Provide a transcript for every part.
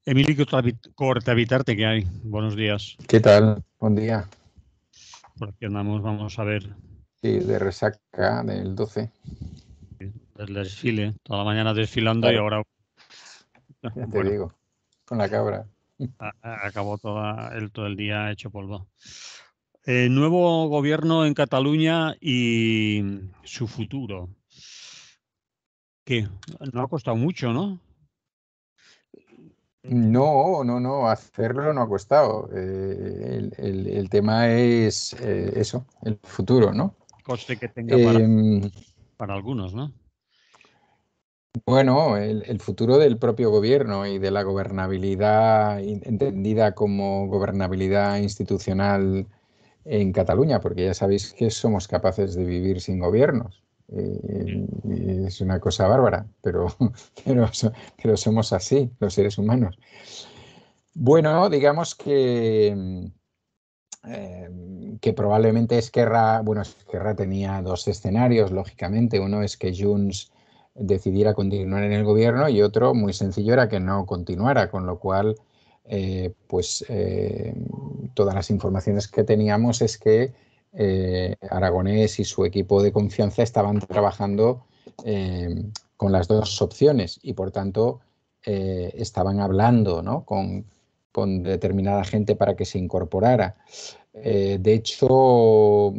Emilio Cortavitarte, ¿qué hay? Buenos días. ¿Qué tal? Buen día. Por aquí andamos, vamos a ver Sí, de resaca del 12. el desfile. Toda la mañana desfilando y Claro, ahora, ya te bueno, digo, con la cabra. acabó todo el día hecho polvo. Nuevo gobierno en Cataluña y su futuro. ¿Qué? No ha costado mucho, ¿no? No, hacerlo no ha costado. El tema es eso, el futuro, ¿no? Coste que tenga Em, para algunos, ¿no? bueno, el futuro del propio gobierno y de la gobernabilidad entendida como gobernabilidad institucional en Cataluña, porque ya sabéis que somos capaces de vivir sin gobiernos. Sí. Y es una cosa bárbara, pero, pero somos así, los seres humanos. Bueno, digamos que probablemente Esquerra tenía dos escenarios, lógicamente. Uno es que Junts decidiera continuar en el gobierno y otro, muy sencillo, era que no continuara, con lo cual, todas las informaciones que teníamos es que Aragonés y su equipo de confianza estaban trabajando con las dos opciones y, por tanto, estaban hablando, ¿no?, con determinada gente para que se incorporara. De hecho,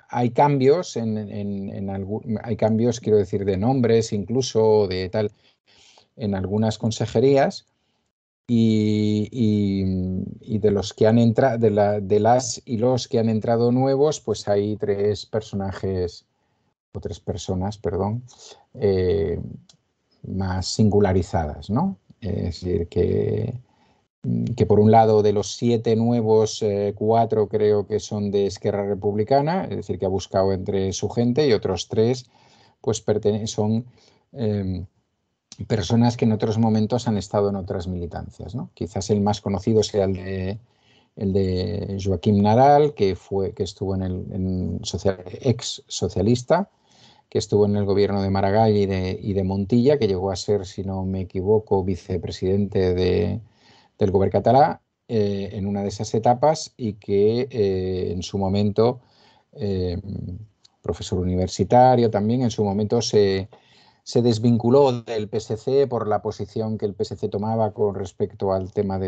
hay cambios hay cambios, quiero decir, de nombres, incluso de tal, en algunas consejerías y de los que han entrado, de las y los que han entrado nuevos, pues hay tres personajes o tres personas, perdón, eh, más singularizadas, ¿no? Es decir, que por un lado de los 7 nuevos, 4 creo que son de Esquerra Republicana, es decir, que ha buscado entre su gente, y otros 3 pues son eh, personas que en otros momentos han estado en otras militancias, ¿no? Quizás el más conocido sea el de Joaquim Nadal, que estuvo ex socialista, que estuvo en el gobierno de Maragall y de Montilla, que llegó a ser, si no me equivoco, vicepresidente del govern català en una de esas etapas y que en su momento, eh, profesor universitario también, en su momento se desvinculó del PSC por la posición que el PSC tomaba con respecto al tema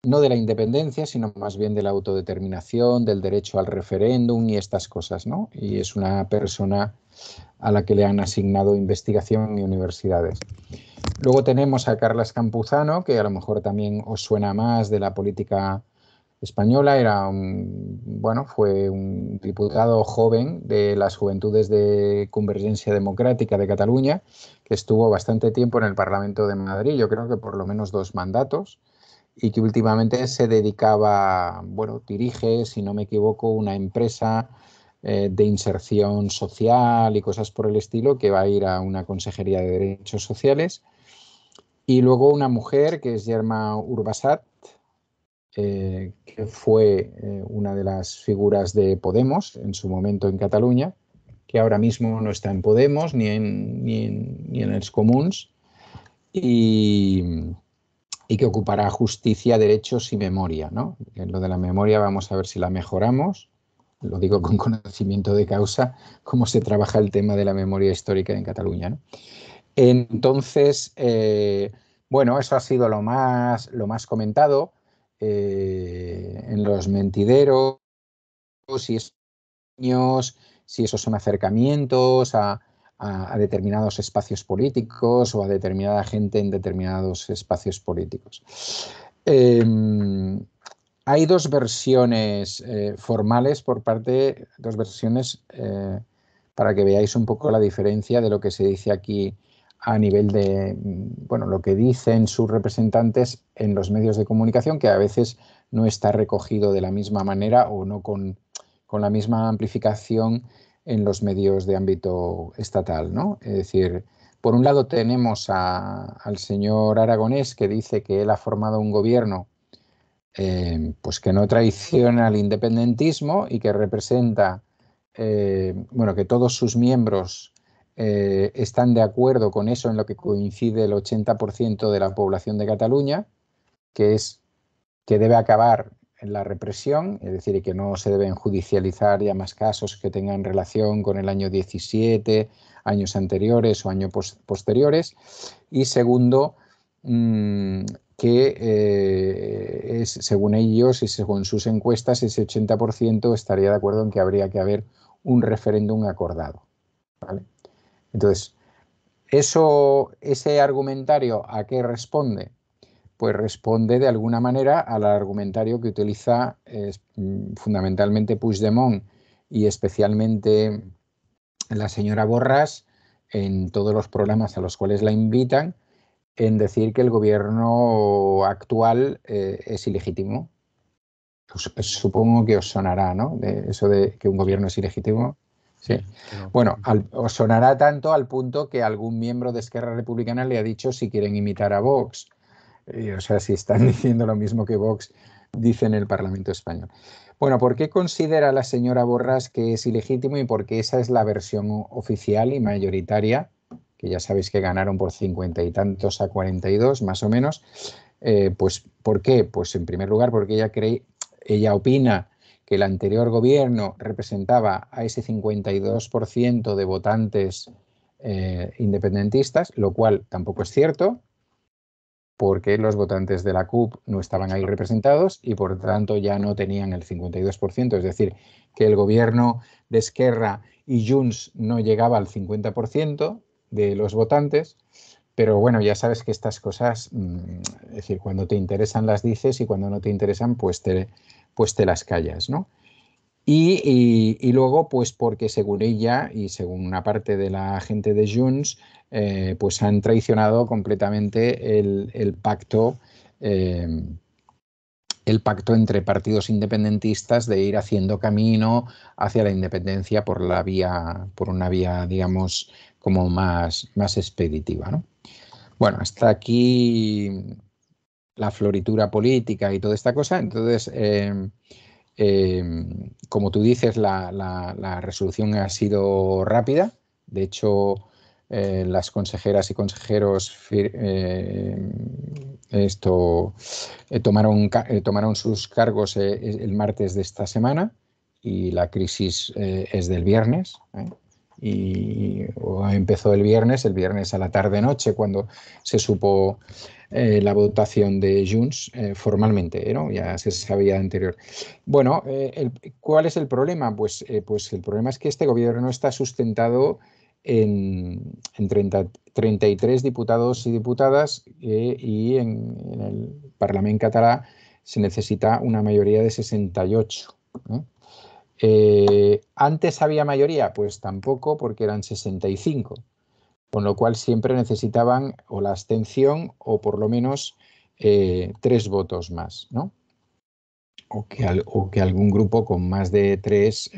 no de la independencia, sino más bien de la autodeterminación, del derecho al referéndum y estas cosas, ¿no? Y es una persona a la que le han asignado investigación y universidades. Luego tenemos a Carles Campuzano, que a lo mejor también os suena más de la política española. Fue un diputado joven de las Juventudes de Convergencia Democrática de Cataluña, que estuvo bastante tiempo en el Parlamento de Madrid, yo creo que por lo menos 2 mandatos, y que últimamente se dedicaba, dirige, si no me equivoco, una empresa de inserción social y cosas por el estilo, que va a ir a una consejería de derechos sociales. Y luego una mujer que es Yerma Urbasat, que fue una de las figuras de Podemos en su momento en Cataluña, que ahora mismo no está en Podemos ni en els Comuns, y, y que ocupará justicia, derechos y memoria, ¿no? En lo de la memoria vamos a ver si la mejoramos. Lo digo con conocimiento de causa, cómo se trabaja el tema de la memoria histórica en Cataluña, ¿no? Entonces, eso ha sido lo más comentado en los mentideros, si esos niños, si esos son acercamientos a determinados espacios políticos o a determinada gente en determinados espacios políticos. Eh, Hay dos versiones formales dos versiones para que veáis un poco la diferencia de lo que se dice aquí a nivel de, lo que dicen sus representantes en los medios de comunicación, que a veces no está recogido de la misma manera o no con la misma amplificación en los medios de ámbito estatal, ¿no? Es decir, por un lado tenemos al señor Aragonés, que dice que él ha formado un gobierno pues que no traiciona al independentismo y que representa, que todos sus miembros están de acuerdo con eso, en lo que coincide el 80% de la población de Cataluña, que es que debe acabar la represión, es decir, y que no se deben judicializar ya más casos que tengan relación con el año 17, años anteriores o años posteriores. Y segundo, que según ellos y según sus encuestas, ese 80% estaría de acuerdo en que habría que haber un referéndum acordado, ¿vale? Entonces, ese argumentario, ¿a qué responde? Pues responde de alguna manera al argumentario que utiliza fundamentalmente Puigdemont y especialmente la señora Borràs en todos los programas a los cuales la invitan, en decir que el gobierno actual es ilegítimo. Supongo que os sonará, ¿no? Eso de que un gobierno es ilegítimo. Sí. Bueno, os sonará tanto al punto que algún miembro de Esquerra Republicana le ha dicho si quieren imitar a Vox. O sea, si están diciendo lo mismo que Vox dice en el Parlamento español. Bueno, ¿por qué considera la señora Borràs que es ilegítimo y por qué esa es la versión oficial y mayoritaria, que ya sabéis que ganaron por 50 y tantos a 42, más o menos? Pues, ¿por qué? Pues en primer lugar porque ella opina que el anterior gobierno representaba a ese 52% de votantes independentistas, lo cual tampoco es cierto, porque los votantes de la CUP no estaban ahí representados y por tanto ya no tenían el 52%, es decir, que el gobierno de Esquerra y Junts no llegaba al 50% de los votantes, pero bueno, ya sabes que estas cosas, es decir, cuando te interesan las dices y cuando no te interesan pues te las callas, ¿no? Y luego, pues porque según ella y según una parte de la gente de Junts, pues han traicionado completamente el pacto entre partidos independentistas de ir haciendo camino hacia la independencia por una vía, digamos, como más expeditiva, ¿no? Bueno, hasta aquí la floritura política y toda esta cosa. Entonces, como tú dices, la resolución ha sido rápida. De hecho, las consejeras y consejeros tomaron sus cargos el martes de esta semana y la crisis es del viernes. Y empezó el viernes a la tarde-noche, cuando se supo la votación de Junts formalmente, ¿no? Ya se sabía anterior. Bueno, ¿cuál es el problema? Pues el problema es que este gobierno está sustentado en 33 diputados y diputadas y en el Parlamento catalán se necesita una mayoría de 68. ¿Antes había mayoría? Pues tampoco, porque eran 65, con lo cual siempre necesitaban o la abstención o por lo menos 3 votos más, ¿no? O que algún grupo con más de tres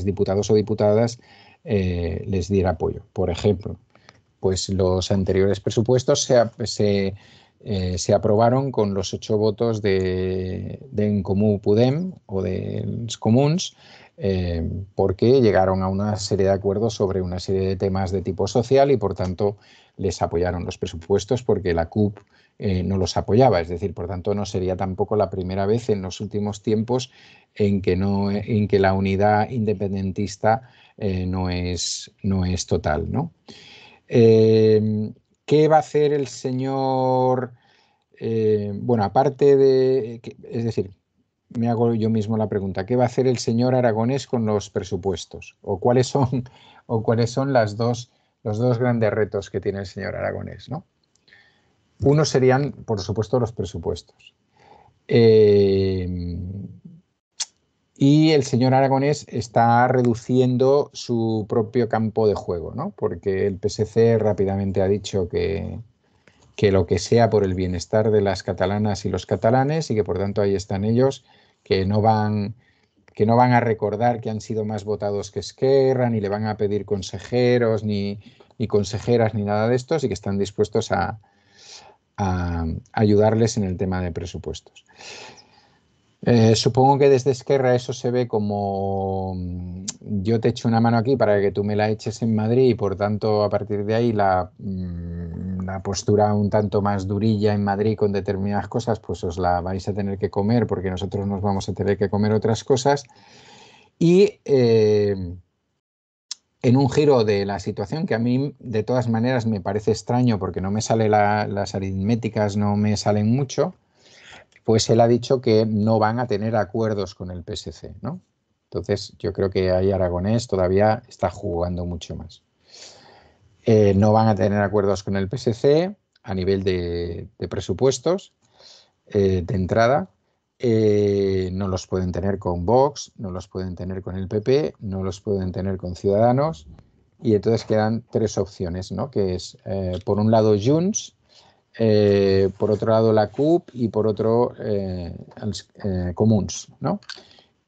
diputados o diputadas les diera apoyo. Por ejemplo, pues los anteriores presupuestos se aprobaron con los 8 votos de En Comú Podem o de los Comuns, porque llegaron a una serie de acuerdos sobre una serie de temas de tipo social y por tanto les apoyaron los presupuestos porque la CUP no los apoyaba. Es decir, por tanto no sería tampoco la primera vez en los últimos tiempos en que la unidad independentista no es total, ¿no? ¿Qué va a hacer el señor? Bueno, aparte de, es decir, me hago yo mismo la pregunta, ¿qué va a hacer el señor Aragonés con los presupuestos? ¿O cuáles son los dos grandes retos que tiene el señor Aragonés, ¿no? Uno serían, por supuesto, los presupuestos. Y el señor Aragonés está reduciendo su propio campo de juego, ¿no? Porque el PSC rápidamente ha dicho que lo que sea por el bienestar de las catalanas y los catalanes y que por tanto ahí están ellos, que no van a recordar que han sido más votados que Esquerra, ni le van a pedir consejeros, ni consejeras, ni nada de estos, y que están dispuestos a ayudarles en el tema de presupuestos. Supongo que desde Esquerra eso se ve como yo te echo una mano aquí para que tú me la eches en Madrid y por tanto a partir de ahí la postura un tanto más durilla en Madrid con determinadas cosas, pues os la vais a tener que comer porque nosotros nos vamos a tener que comer otras cosas. Y en un giro de la situación que a mí de todas maneras me parece extraño porque no me sale las aritméticas, no me salen mucho, pues él ha dicho que no van a tener acuerdos con el PSC, ¿no? Entonces yo creo que ahí Aragonés todavía está jugando mucho más. No van a tener acuerdos con el PSC a nivel de presupuestos de entrada. No los pueden tener con Vox, no los pueden tener con el PP, no los pueden tener con Ciudadanos. Y entonces quedan tres opciones, ¿no? Que es, por un lado, Junts, por otro lado la CUP y por otro Comuns, ¿no?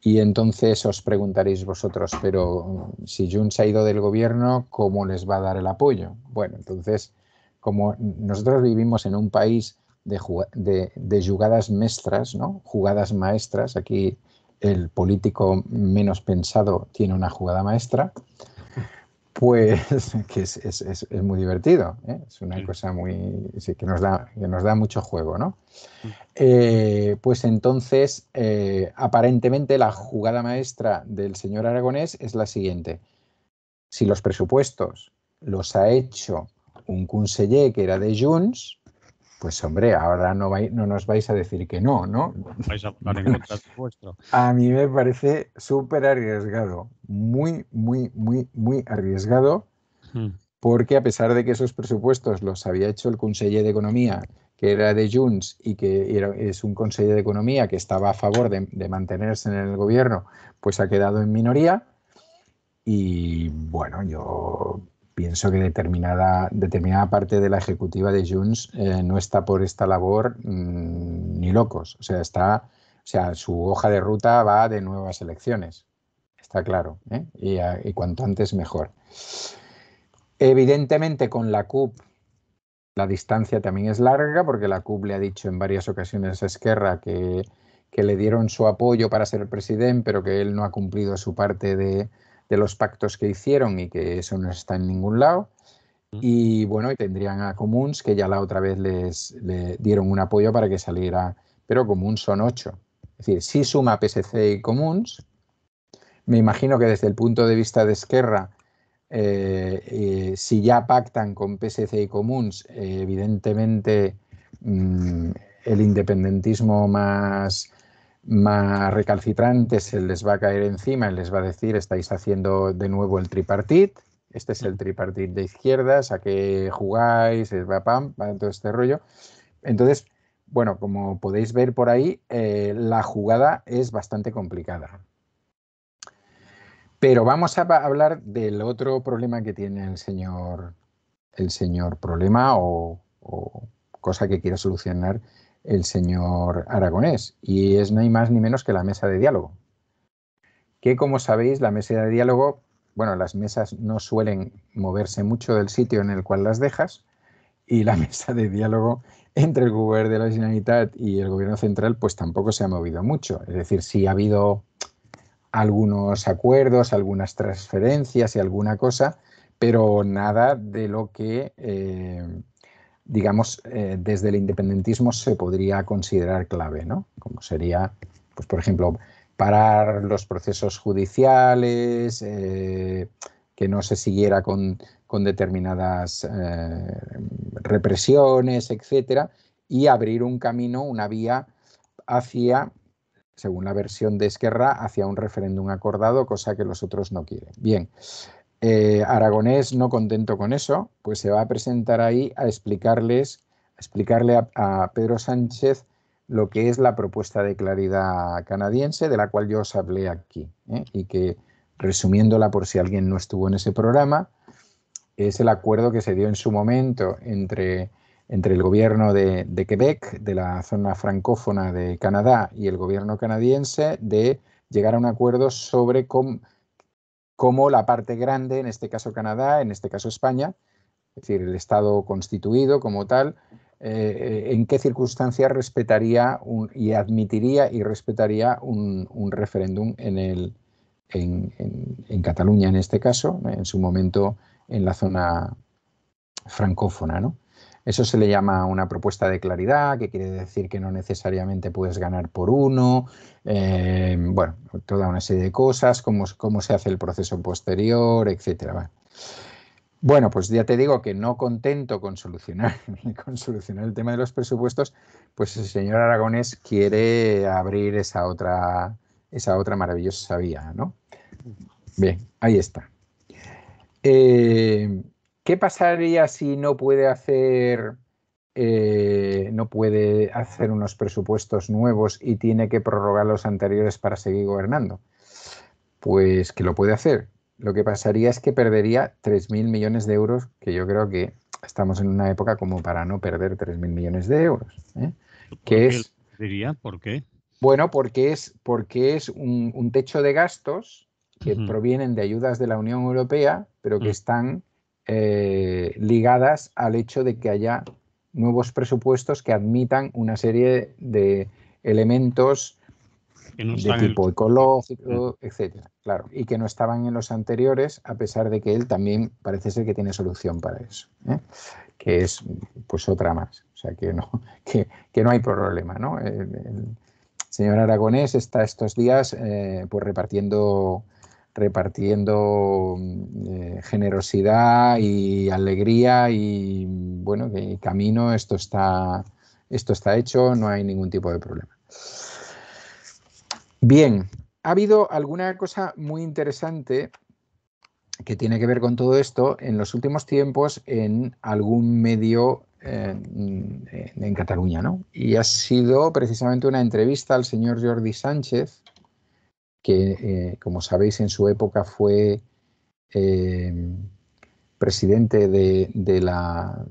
Y entonces os preguntaréis vosotros, pero si Junts ha ido del gobierno, ¿cómo les va a dar el apoyo? Bueno, entonces, como nosotros vivimos en un país de jugadas maestras, ¿no? Jugadas maestras, aquí el político menos pensado tiene una jugada maestra, pues que es muy divertido, ¿eh? Es una cosa muy, sí, que nos da mucho juego, ¿no? Pues entonces, aparentemente la jugada maestra del señor Aragonés es la siguiente. Si los presupuestos los ha hecho un conseller que era de Junts, pues hombre, ahora no nos vais a decir que no, ¿no? Vais a votar en Bueno, contra del vuestro. a mí me parece súper arriesgado, muy, muy, muy, muy arriesgado, porque a pesar de que esos presupuestos los había hecho el conseller de Economía, que era de Junts y que es un conseller de Economía que estaba a favor de mantenerse en el gobierno, pues ha quedado en minoría. Y bueno, yo pienso que determinada parte de la ejecutiva de Junts no está por esta labor ni locos. O sea, su hoja de ruta va de nuevas elecciones. Está claro, ¿eh? Y cuanto antes mejor. Evidentemente con la CUP la distancia también es larga porque la CUP le ha dicho en varias ocasiones a Esquerra que le dieron su apoyo para ser presidente, pero que él no ha cumplido su parte de los pactos que hicieron y que eso no está en ningún lado. Y bueno, y tendrían a Comuns, que ya la otra vez le dieron un apoyo para que saliera, pero Comuns son 8. Es decir, si suma PSC y Comuns, me imagino que desde el punto de vista de Esquerra, si ya pactan con PSC y Comuns, evidentemente el independentismo más recalcitrante se les va a caer encima y les va a decir, estáis haciendo de nuevo el tripartit, este es el tripartit de izquierdas, ¿a qué jugáis? Va pam, va todo este rollo. Entonces, bueno, como podéis ver por ahí, la jugada es bastante complicada. Pero vamos a hablar del otro problema que tiene el señor problema o cosa que quiere solucionar el señor Aragonés. Y es ni más ni menos que la mesa de diálogo. Que como sabéis, la mesa de diálogo, bueno, las mesas no suelen moverse mucho del sitio en el cual las dejas. Y la mesa de diálogo entre el gobierno de la Generalitat y el gobierno central, pues tampoco se ha movido mucho. Es decir, sí ha habido algunos acuerdos, algunas transferencias y alguna cosa, pero nada de lo que, digamos, desde el independentismo se podría considerar clave, ¿no? Como sería, pues, por ejemplo, parar los procesos judiciales, que no se siguiera con determinadas represiones, etcétera, y abrir un camino, una vía hacia, según la versión de Esquerra, hacia un referéndum acordado, cosa que los otros no quieren. Bien, Aragonés, no contento con eso, pues se va a presentar ahí a explicarle a Pedro Sánchez lo que es la propuesta de claridad canadiense, de la cual yo os hablé aquí, y que, resumiéndola por si alguien no estuvo en ese programa, es el acuerdo que se dio en su momento entre el gobierno de Quebec, de la zona francófona de Canadá, y el gobierno canadiense de llegar a un acuerdo sobre cómo la parte grande, en este caso Canadá, en este caso España, es decir, el Estado constituido como tal, en qué circunstancias respetaría y admitiría y respetaría un referéndum en Cataluña, en este caso, en su momento en la zona francófona, ¿no? Eso se le llama una propuesta de claridad, que quiere decir que no necesariamente puedes ganar por uno, bueno, toda una serie de cosas, cómo se hace el proceso posterior, etcétera. Bueno, pues ya te digo que no contento con solucionar el tema de los presupuestos, pues el señor Aragonés quiere abrir esa otra maravillosa vía, ¿no? Bien, ahí está. ¿Qué pasaría si no puede hacer unos presupuestos nuevos y tiene que prorrogar los anteriores para seguir gobernando? Pues que lo puede hacer. Lo que pasaría es que perdería 3.000 millones de euros, que yo creo que estamos en una época como para no perder 3.000 millones de euros. ¿Por Que qué es, diría? ¿Por qué? bueno, porque es un techo de gastos que provienen de ayudas de la Unión Europea, pero que están ligadas al hecho de que haya nuevos presupuestos que admitan una serie de elementos Que no de están en tipo ecológico, etcétera, claro, y que no estaban en los anteriores, a pesar de que él también parece ser que tiene solución para eso, que es pues otra más, o sea que no, que no hay problema, ¿no? El señor Aragonés está estos días pues repartiendo generosidad y alegría y bueno, que camino esto está hecho, no hay ningún tipo de problema. Bien, ha habido alguna cosa muy interesante que tiene que ver con todo esto en los últimos tiempos en algún medio en Cataluña, ¿no? Y ha sido precisamente una entrevista al señor Jordi Sánchez, que, como sabéis, en su época fue presidente de la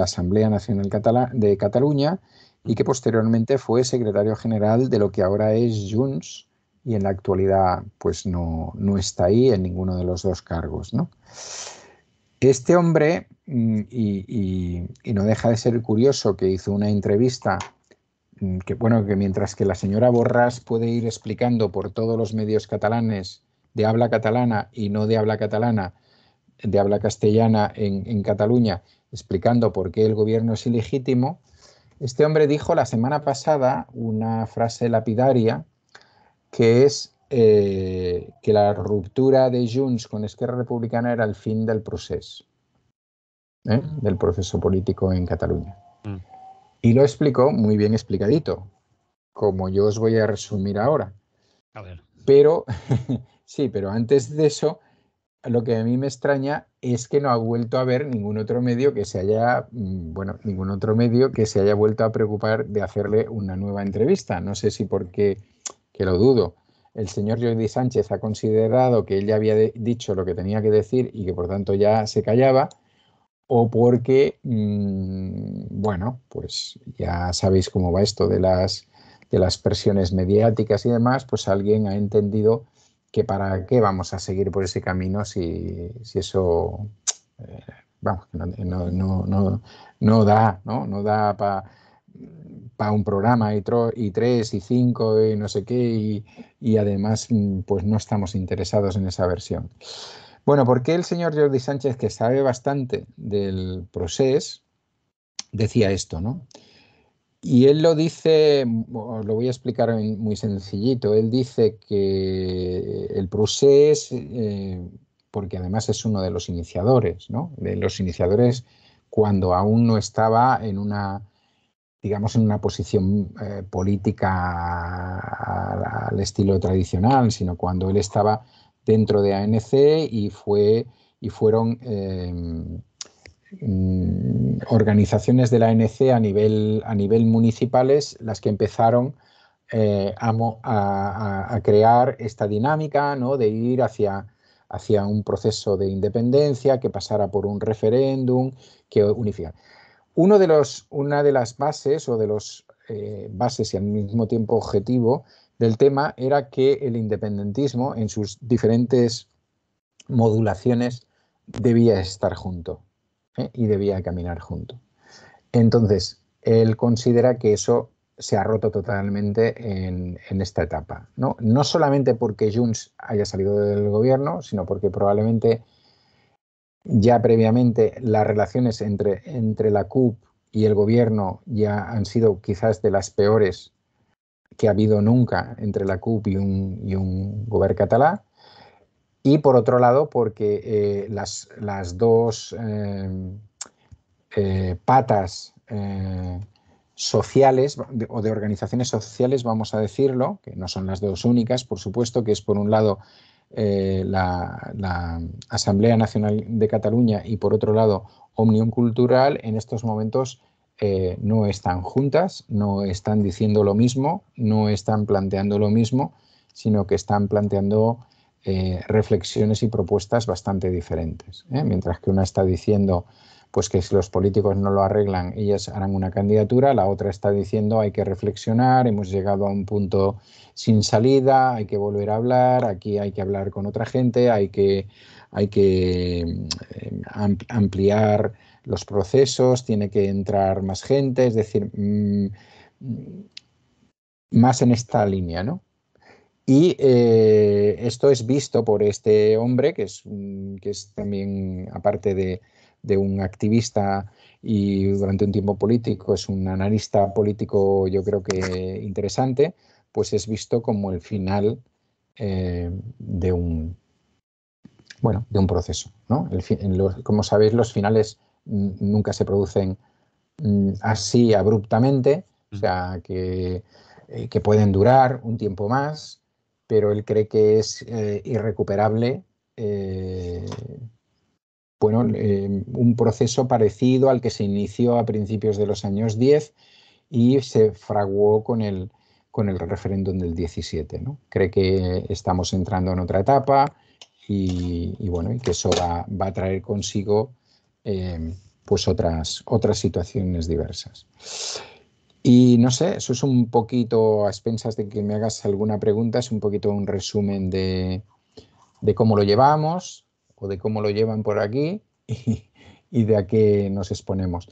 Asamblea Nacional de Cataluña y que posteriormente fue secretario general de lo que ahora es Junts, y en la actualidad pues no está ahí en ninguno de los dos cargos, ¿no? Este hombre, y no deja de ser curioso, que hizo una entrevista que, bueno, que mientras que la señora Borràs puede ir explicando por todos los medios catalanes de habla catalana y no de habla catalana, de habla castellana en Cataluña, explicando por qué el gobierno es ilegítimo, este hombre dijo la semana pasada una frase lapidaria, que es que la ruptura de Junts con Esquerra Republicana era el fin del proceso político en Cataluña. Y lo explicó muy bien explicadito, como yo os voy a resumir ahora. A ver. Pero, sí, pero antes de eso, lo que a mí me extraña es que no ha vuelto a haber ningún otro medio que se haya, ningún otro medio que se haya vuelto a preocupar de hacerle una nueva entrevista. No sé si porque, que lo dudo, el señor Jordi Sánchez ha considerado que él ya había dicho lo que tenía que decir y que por tanto ya se callaba, o porque, bueno, pues ya sabéis cómo va esto de las presiones mediáticas y demás, pues alguien ha entendido que para qué vamos a seguir por ese camino si eso, vamos, no da para un programa y 3 y 5 y no sé qué, y además pues no estamos interesados en esa versión. Bueno, ¿por qué el señor Jordi Sánchez, que sabe bastante del procés, decía esto, ¿no? Y él lo dice, os lo voy a explicar muy sencillito, él dice que el procés, porque además es uno de los iniciadores, ¿no? De los iniciadores cuando aún no estaba en una, digamos, en una posición política al estilo tradicional, sino cuando él estaba dentro de ANC y fueron organizaciones de la ANC a nivel municipales las que empezaron a crear esta dinámica, ¿no? De ir hacia un proceso de independencia que pasara por un referéndum que unificara. Una de las bases o de los bases y al mismo tiempo objetivo del tema era que el independentismo en sus diferentes modulaciones debía estar junto y debía caminar junto. Entonces, él considera que eso se ha roto totalmente en esta etapa, ¿no? No solamente porque Junts haya salido del gobierno, sino porque probablemente ya previamente las relaciones entre la CUP y el gobierno ya han sido quizás de las peores que ha habido nunca entre la CUP y un govern català. Y por otro lado, porque las dos patas sociales o de organizaciones sociales, vamos a decirlo, que no son las dos únicas, por supuesto, que es por un lado la Asamblea Nacional de Cataluña y por otro lado Òmnium Cultural, en estos momentos no están juntas, no están diciendo lo mismo, no están planteando lo mismo, sino que están planteando reflexiones y propuestas bastante diferentes. Mientras que una está diciendo pues que si los políticos no lo arreglan, ellas harán una candidatura, la otra está diciendo hay que reflexionar, hemos llegado a un punto sin salida, hay que volver a hablar, aquí hay que hablar con otra gente, hay que ampliar los procesos, tiene que entrar más gente, es decir, más en esta línea, ¿no? Y esto es visto por este hombre, que es también, aparte de un activista y durante un tiempo político, es un analista político, yo creo que interesante, pues es visto como el final de un proceso, ¿no? Como sabéis, los finales nunca se producen así abruptamente, o sea, que pueden durar un tiempo más, pero él cree que es irrecuperable un proceso parecido al que se inició a principios de los años 10 y se fraguó con el referéndum del 17, ¿no? Cree que estamos entrando en otra etapa y que eso va a traer consigo pues otras situaciones diversas. Y no sé, eso es un poquito, a expensas de que me hagas alguna pregunta, es un poquito un resumen de cómo lo llevamos o de cómo lo llevan por aquí y de a qué nos exponemos.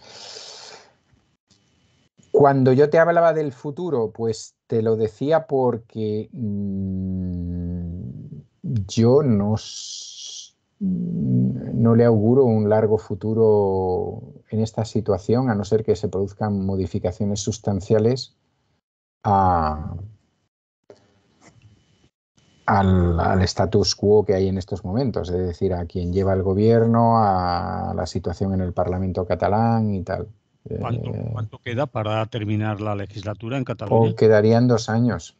Cuando yo te hablaba del futuro, pues te lo decía porque yo no le auguro un largo futuro en esta situación, a no ser que se produzcan modificaciones sustanciales al status quo que hay en estos momentos, es decir, a quien lleva el gobierno, a la situación en el Parlamento catalán y tal. ¿Cuánto queda para terminar la legislatura en Cataluña? O quedarían 2 años.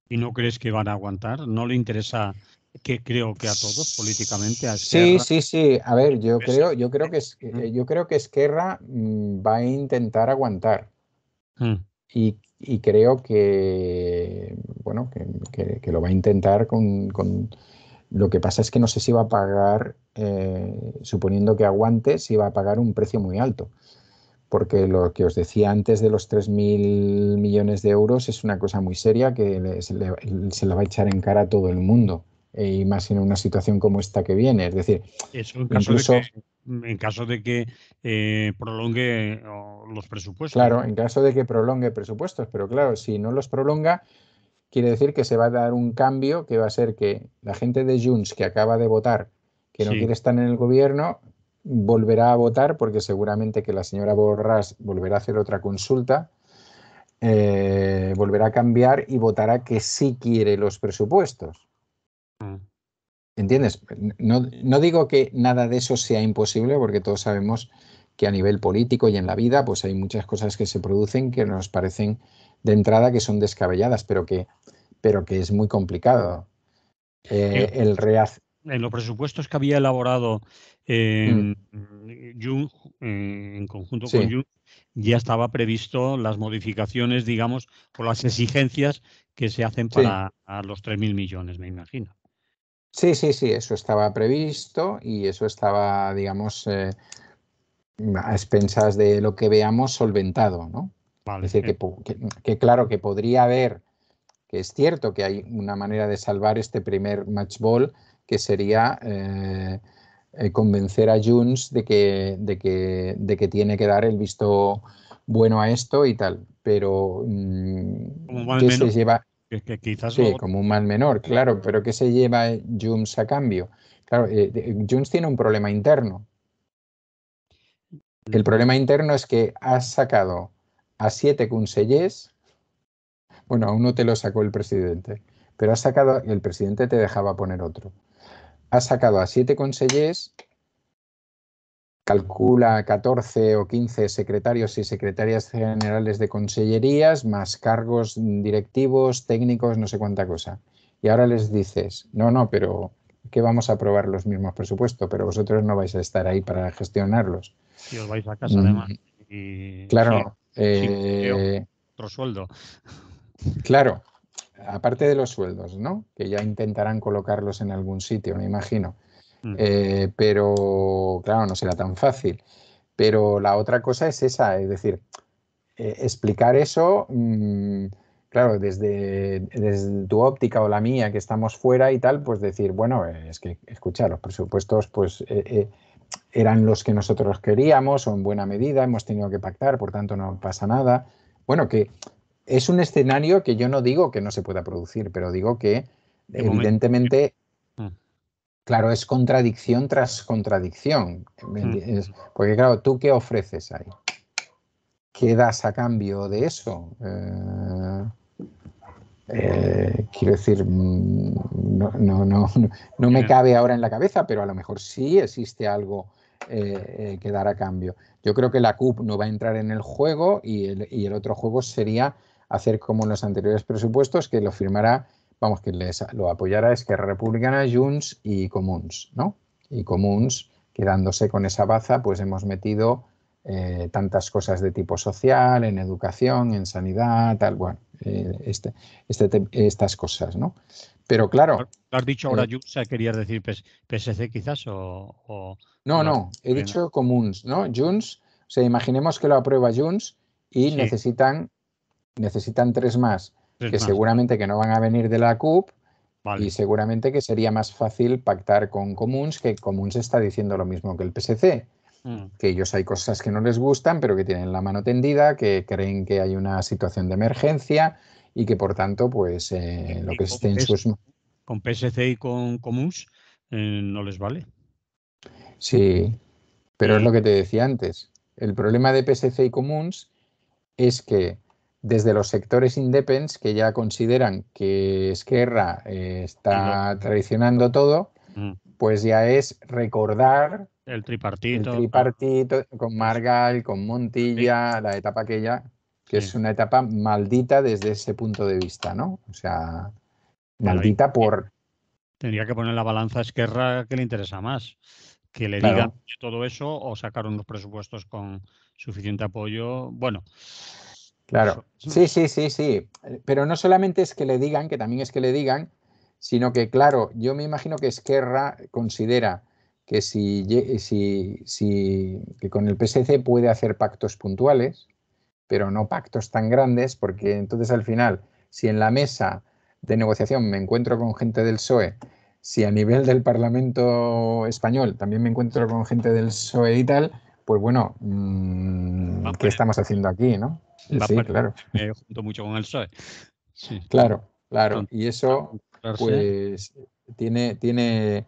¿Y no crees que van a aguantar? ¿No le interesa, que creo que a todos políticamente, a Sí, Esquerra? sí, sí. A ver, yo creo ¿Mm? que Esquerra va a intentar aguantar. Mm. Y creo que, bueno, que lo va a intentar Lo que pasa es que no sé si va a pagar, suponiendo que aguante, si va a pagar un precio muy alto. Porque lo que os decía antes de los 3.000 millones de euros es una cosa muy seria que se le va a echar en cara a todo el mundo. Y más en una situación como esta que viene. Es decir, Eso incluso, en caso de que prolongue los presupuestos, claro, ¿no? en caso de que prolongue presupuestos, pero claro, si no los prolonga, quiere decir que se va a dar un cambio que va a ser que la gente de Junts que acaba de votar, que no Sí. quiere estar en el gobierno, volverá a votar porque seguramente que la señora Borràs volverá a hacer otra consulta, volverá a cambiar y votará que sí quiere los presupuestos. Mm. ¿Entiendes? No digo que nada de eso sea imposible porque todos sabemos que a nivel político y en la vida pues hay muchas cosas que se producen que nos parecen de entrada que son descabelladas, pero que es muy complicado. En, El reaz... en los presupuestos que había elaborado Mm, Jun, en conjunto con sí, Jun, ya estaba previsto las modificaciones, digamos, o las exigencias que se hacen sí, para a los 3.000 millones, me imagino. sí, sí, sí, eso estaba previsto y eso estaba, digamos, a expensas de lo que veamos solventado, ¿no? Es Vale. decir, que claro que podría haber, que es cierto que hay una manera de salvar este primer match ball, que sería convencer a Junts de que tiene que dar el visto bueno a esto y tal, pero Como mal ¿qué se menor, lleva? que quizás Sí, lo... como un mal menor, claro, pero ¿qué se lleva Junts a cambio? Claro, Junts tiene un problema interno. El problema interno es que has sacado a 7 consellers, bueno, a uno te lo sacó el presidente, pero has sacado, el presidente te dejaba poner otro. Has sacado a 7 consellers, calcula 14 o 15 secretarios y secretarias generales de consellerías, más cargos directivos, técnicos, no sé cuánta cosa. Y ahora les dices, no, no, pero que vamos a aprobar los mismos presupuestos, pero vosotros no vais a estar ahí para gestionarlos. Y os vais a casa además. Mm, Y claro, sin otro sueldo. claro, aparte de los sueldos, ¿no? Que ya intentarán colocarlos en algún sitio, me imagino. Pero, claro, no será tan fácil. Pero la otra cosa es esa, es decir, explicar eso, claro, desde tu óptica o la mía, que estamos fuera y tal, pues decir, bueno, es que, escucha, los presupuestos, pues eran los que nosotros queríamos o en buena medida hemos tenido que pactar, por tanto no pasa nada. Bueno, que es un escenario que yo no digo que no se pueda producir, pero digo que De momento. evidentemente, Mm, claro, es contradicción tras contradicción. mm. Porque claro, ¿tú qué ofreces ahí? ¿Qué das a cambio de eso? Quiero decir, no me cabe ahora en la cabeza, pero a lo mejor sí existe algo que dar a cambio. Yo creo que la CUP no va a entrar en el juego y el otro juego sería hacer como en los anteriores presupuestos, que lo firmará, vamos, que lo apoyará Esquerra Republicana, Junts y Comuns, ¿no? Y Comuns, quedándose con esa baza, pues hemos metido tantas cosas de tipo social, en educación, en sanidad, tal, bueno, estas cosas, ¿no? Pero claro, ¿Lo has dicho ahora, eh, Junts? ¿Querías decir PSC quizás? O no, lo has no, he dicho Comuns, ¿no? Junts, o sea, imaginemos que lo aprueba Junts y Sí, necesitan 3 más, tres que más. seguramente que no van a venir de la CUP y Vale. seguramente que sería más fácil pactar con Comuns, que Comuns está diciendo lo mismo que el PSC, Mm. que ellos hay cosas que no les gustan, pero que tienen la mano tendida, que creen que hay una situación de emergencia y que por tanto, pues lo Y que esté en sus... con PSC y con Comuns no les vale. Sí, pero es Y lo que te decía antes. El problema de PSC y Comuns es que desde los sectores independents, que ya consideran que Esquerra y lo, está traicionando todo, mm, pues ya es recordar el el tripartito, claro. tripartito con Eso. Margal, con Sí, Montilla, la etapa aquella, que sí. es una etapa maldita desde ese punto de vista, ¿no? O sea, Pero ahí maldita por, tendría que poner la balanza a Esquerra que le interesa más. Que le digan claro, todo eso o sacar unos presupuestos con suficiente apoyo. Bueno, claro. Sí, sí, sí, sí. Pero no solamente es que le digan, que también es que le digan, sino que, claro, yo me imagino que Esquerra considera que que con el PSC puede hacer pactos puntuales, pero no pactos tan grandes, porque entonces al final, si en la mesa de negociación me encuentro con gente del PSOE, si a nivel del Parlamento español también me encuentro con gente del PSOE y tal, pues bueno, va a ¿qué parecer, estamos haciendo aquí, no? va a Sí, parecer claro, que me junto mucho con el PSOE. Sí. claro, claro. Son Y a eso, encontrarse. pues, tiene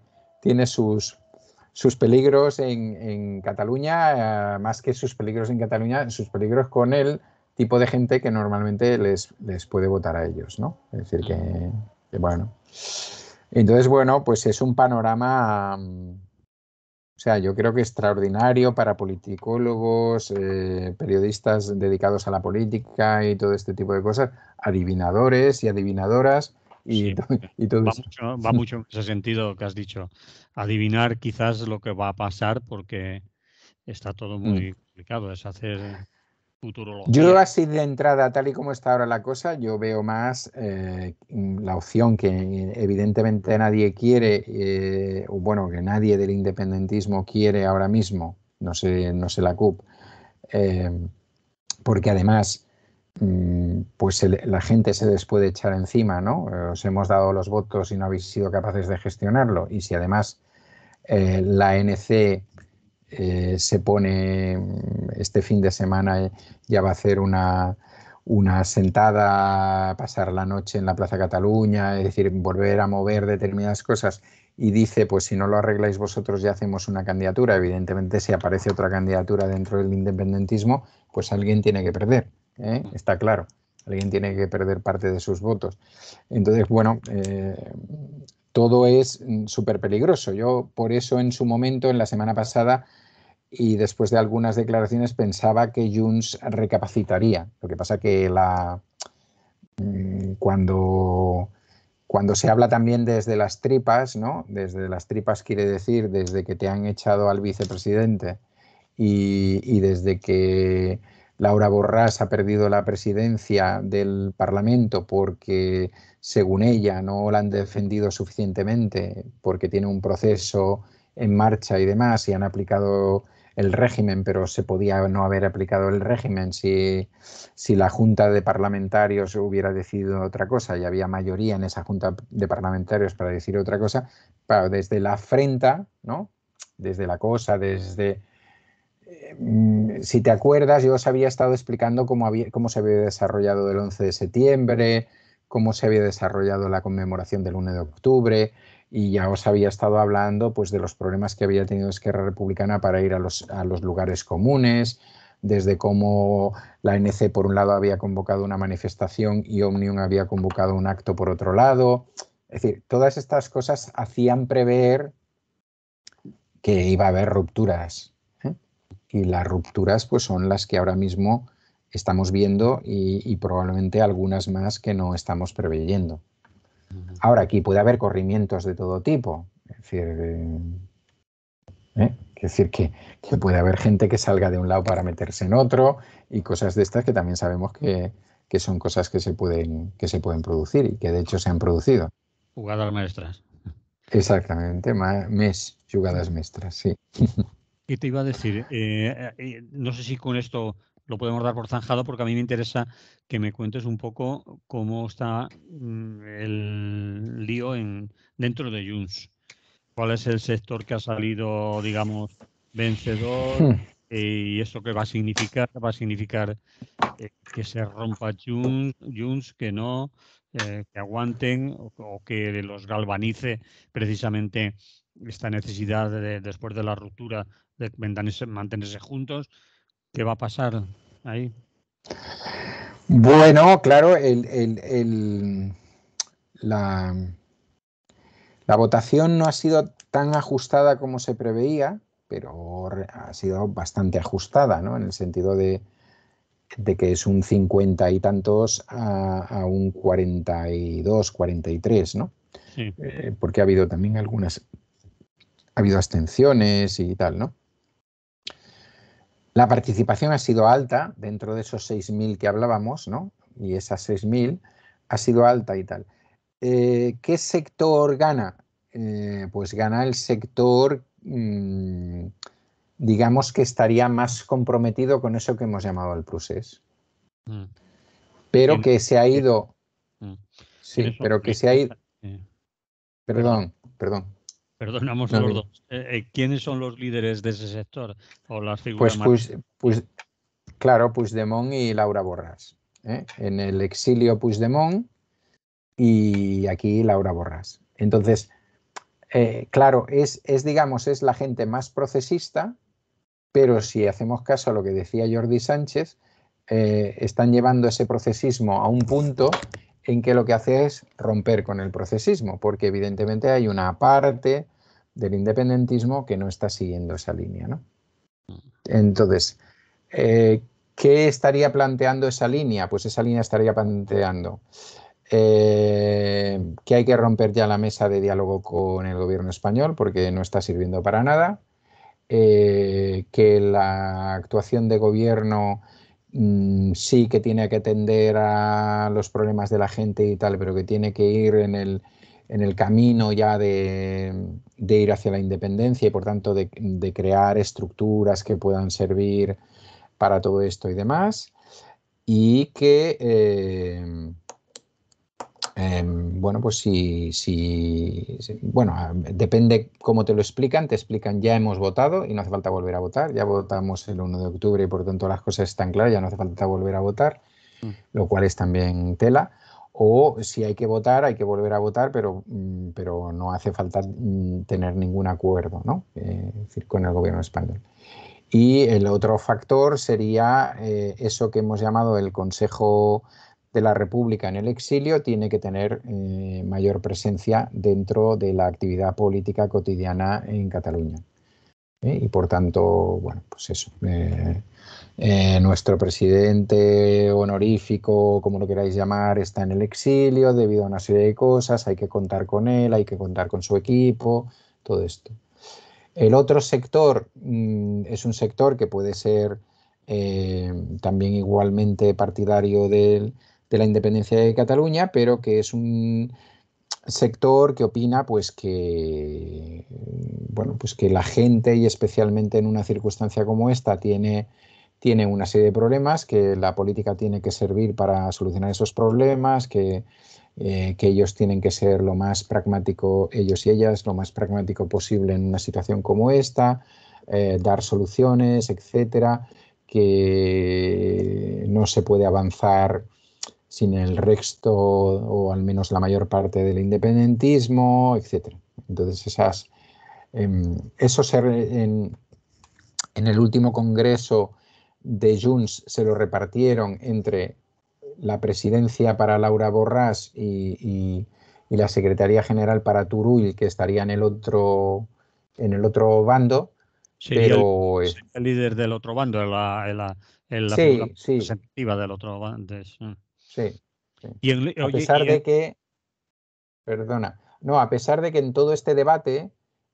sus peligros en Cataluña, más que sus peligros en Cataluña, sus peligros con el tipo de gente que normalmente les puede votar a ellos, ¿no? Es decir, que bueno. Entonces, bueno, pues es un panorama, o sea, yo creo que extraordinario para politicólogos, periodistas dedicados a la política y todo este tipo de cosas, adivinadores y adivinadoras y, Sí, y todo eso. va mucho en ese sentido que has dicho. Adivinar quizás lo que va a pasar porque está todo Mm. muy complicado. Es hacer Yo futurología. así de entrada, tal y como está ahora la cosa, yo veo más la opción que evidentemente nadie quiere, o bueno, que nadie del independentismo quiere ahora mismo, no sé la CUP, eh, porque además pues la gente se les puede echar encima, ¿no? Os hemos dado los votos y no habéis sido capaces de gestionarlo, y si además la ANC se pone este fin de semana, ya va a hacer una sentada, pasar la noche en la Plaza Cataluña, es decir, volver a mover determinadas cosas, y dice, pues si no lo arregláis vosotros ya hacemos una candidatura. Evidentemente, si aparece otra candidatura dentro del independentismo, pues alguien tiene que perder, ¿eh? Está claro, alguien tiene que perder parte de sus votos. Entonces, bueno, todo es súper peligroso. Yo por eso en su momento, en la semana pasada, y después de algunas declaraciones, pensaba que Junts recapacitaría. Lo que pasa que cuando se habla también desde las tripas, ¿no? Desde las tripas quiere decir desde que te han echado al vicepresidente y desde que Laura Borràs ha perdido la presidencia del Parlamento porque, según ella, no la han defendido suficientemente, porque tiene un proceso en marcha y demás, y han aplicado el régimen, pero se podía no haber aplicado el régimen si la Junta de Parlamentarios hubiera decidido otra cosa y había mayoría en esa Junta de Parlamentarios para decir otra cosa. Claro, desde la afrenta, ¿no? Desde la cosa, desde... Si te acuerdas, yo os había estado explicando cómo se había desarrollado el 11 de septiembre, cómo se había desarrollado la conmemoración del 1 de octubre, y ya os había estado hablando pues, de los problemas que había tenido Esquerra Republicana para ir a los lugares comunes, desde cómo la ANC por un lado había convocado una manifestación y Òmnium había convocado un acto por otro lado. Es decir, todas estas cosas hacían prever que iba a haber rupturas, ¿eh? Y las rupturas pues, son las que ahora mismo estamos viendo y probablemente algunas más que no estamos preveyendo. Ahora, aquí puede haber corrimientos de todo tipo. Es decir que puede haber gente que salga de un lado para meterse en otro y cosas de estas que también sabemos que son cosas que se pueden producir y que de hecho se han producido. Jugadas maestras. Exactamente, jugadas maestras, sí. ¿Qué te iba a decir? No sé si con esto lo podemos dar por zanjado, porque a mí me interesa que me cuentes un poco cómo está el lío dentro de Junts. ¿Cuál es el sector que ha salido, digamos, vencedor? ¿Y esto qué va a significar? ¿Va a significar que se rompa Junts, que no, que aguanten o que los galvanice precisamente esta necesidad después de la ruptura de mantenerse juntos? ¿Qué va a pasar ahí? Bueno, claro, la votación no ha sido tan ajustada como se preveía, pero ha sido bastante ajustada, ¿no? En el sentido de que es un 50 y tantos a un 42, 43, ¿no? Sí. Porque ha habido también ha habido abstenciones y tal, ¿no? La participación ha sido alta dentro de esos 6.000 que hablábamos, ¿no? Y esas 6.000 ha sido alta y tal. ¿Qué sector gana? Pues gana el sector, digamos que estaría más comprometido con eso que hemos llamado el procés. Pero que se ha ido... Sí, pero que se ha ido... Perdón. Perdonamos los dos. ¿Quiénes son los líderes de ese sector? O las figuras pues claro, Puigdemont y Laura Borràs. En el exilio Puigdemont y aquí Laura Borràs. Entonces, claro, digamos, es la gente más procesista, pero si hacemos caso a lo que decía Jordi Sánchez, están llevando ese procesismo a un punto en que lo que hace es romper con el procesismo, porque evidentemente hay una parte del independentismo que no está siguiendo esa línea, ¿no? Entonces, ¿qué estaría planteando esa línea? Pues esa línea estaría planteando que hay que romper ya la mesa de diálogo con el gobierno español porque no está sirviendo para nada, que la actuación de gobierno sí que tiene que atender a los problemas de la gente y tal, pero que tiene que ir en el camino ya de ir hacia la independencia y por tanto de crear estructuras que puedan servir para todo esto y demás, y que Bueno, pues bueno, depende cómo te explican ya hemos votado y no hace falta volver a votar, ya votamos el 1 de octubre y por tanto las cosas están claras, ya no hace falta volver a votar, lo cual es también tela. O si hay que votar, hay que volver a votar, pero no hace falta tener ningún acuerdo, ¿no? Es decir, con el gobierno español. Y el otro factor sería eso que hemos llamado el Consejo de la República en el exilio, tiene que tener mayor presencia dentro de la actividad política cotidiana en Cataluña. Y por tanto, bueno, pues eso. Nuestro presidente honorífico, como lo queráis llamar, está en el exilio debido a una serie de cosas, hay que contar con él, hay que contar con su equipo, todo esto. El otro sector es un sector que puede ser también igualmente partidario de la independencia de Cataluña, pero que es un sector que opina pues que, bueno, pues que la gente, y especialmente en una circunstancia como esta, tiene una serie de problemas, que la política tiene que servir para solucionar esos problemas, que ellos tienen que ser lo más pragmático, ellos y ellas, lo más pragmático posible en una situación como esta, dar soluciones, etcétera, que no se puede avanzar sin el resto o al menos la mayor parte del independentismo, etcétera. Entonces, en el último congreso de Junts se lo repartieron entre la presidencia para Laura Borràs y la secretaría general para Turull, que estaría en el otro bando, Sería pero el líder del otro bando, la figura sí, sí, representativa del otro bando. sí, sí. A Oye, pesar de que, perdona, no, a pesar de que en todo este debate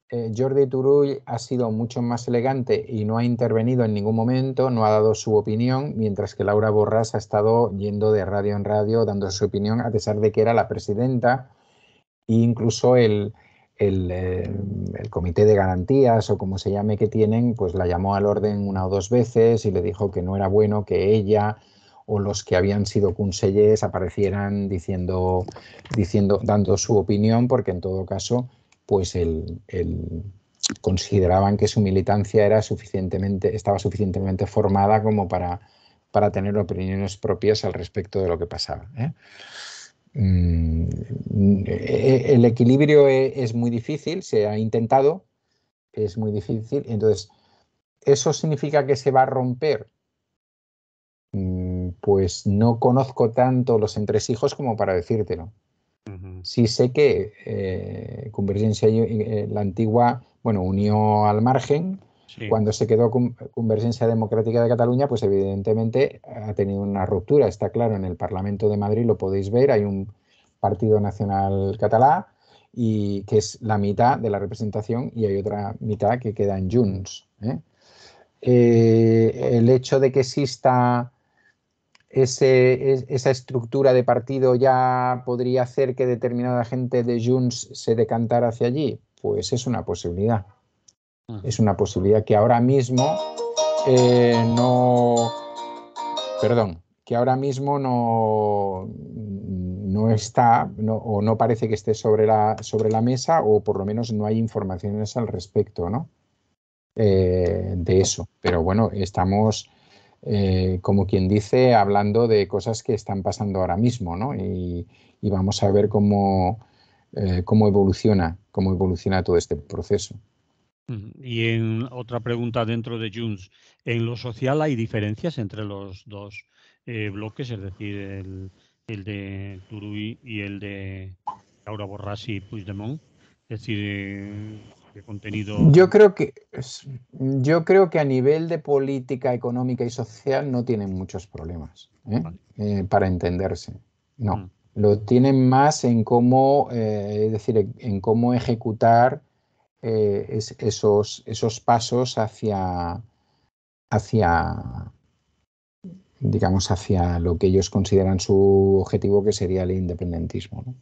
Jordi Turull ha sido mucho más elegante y no ha intervenido en ningún momento, no ha dado su opinión, mientras que Laura Borràs ha estado yendo de radio en radio dando su opinión, a pesar de que era la presidenta e incluso el comité de garantías o como se llame que tienen, pues la llamó al orden una o dos veces y le dijo que no era bueno que ella o los que habían sido consellers aparecieran dando su opinión, porque en todo caso, pues consideraban que su militancia estaba suficientemente formada como para tener opiniones propias al respecto de lo que pasaba. El equilibrio es muy difícil, se ha intentado, es muy difícil. Entonces, ¿eso significa que se va a romper? Pues no conozco tanto los entresijos como para decírtelo. Sí sé que Convergencia, la antigua, bueno, unió al margen. sí. Cuando se quedó Convergencia Democrática de Cataluña, pues evidentemente ha tenido una ruptura. Está claro, en el Parlamento de Madrid lo podéis ver, hay un Partido Nacional Catalá, y que es la mitad de la representación, y hay otra mitad que queda en Junts. El hecho de que exista esa estructura de partido ya podría hacer que determinada gente de Junts se decantara hacia allí, pues es una posibilidad. Es una posibilidad que ahora mismo que ahora mismo no está, o no parece que esté sobre la mesa, o por lo menos no hay informaciones al respecto, ¿no? De eso. Pero bueno, estamos, como quien dice, hablando de cosas que están pasando ahora mismo, ¿no? Y vamos a ver cómo evoluciona todo este proceso. Y en otra pregunta dentro de Junts, ¿en lo social hay diferencias entre los dos bloques, es decir, el de Turull y el de Laura Borràs y Puigdemont? Es decir, ¿qué contenido? Yo creo que a nivel de política económica y social no tienen muchos problemas, Vale. para entenderse. No, lo tienen más en cómo, es decir, en cómo ejecutar esos pasos digamos, hacia lo que ellos consideran su objetivo, que sería el independentismo, ¿no?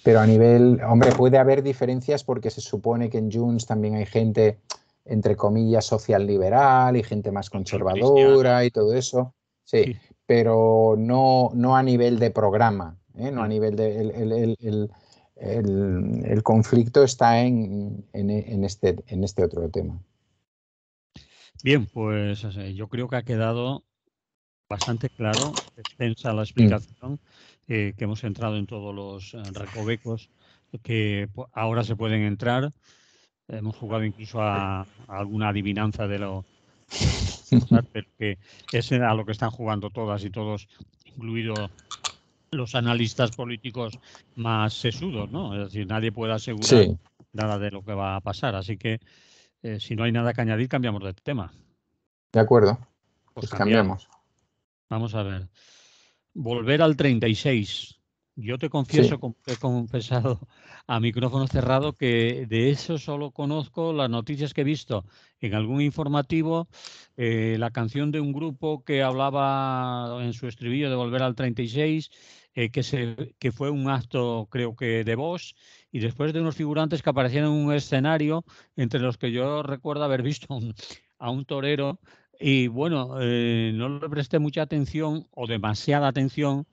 Pero a nivel, hombre, puede haber diferencias porque se supone que en Junts también hay gente, entre comillas, social liberal y gente más Cristiano. conservadora y todo eso. Sí, Sí. pero no a nivel de programa. no a nivel de... El conflicto está en este otro tema. Bien, pues yo creo que ha quedado bastante claro, extensa la explicación, que hemos entrado en todos los recovecos que ahora se pueden entrar. Hemos jugado incluso a alguna adivinanza de lo pero que es a lo que están jugando todas y todos, incluidos los analistas políticos más sesudos, ¿no? Es decir, nadie puede asegurar Sí, nada de lo que va a pasar. Así que si no hay nada que añadir, cambiamos de tema. de acuerdo. Pues Pues cambiamos. cambiamos. Vamos a ver. Volver al 36. Yo te confieso, Sí, como he confesado a micrófono cerrado, que de eso solo conozco las noticias que he visto en algún informativo, la canción de un grupo que hablaba en su estribillo de volver al 36, que fue un acto, creo que de Vox, y después de unos figurantes que aparecieron en un escenario, entre los que yo recuerdo haber visto a un torero. Y bueno, no le presté mucha atención o demasiada atención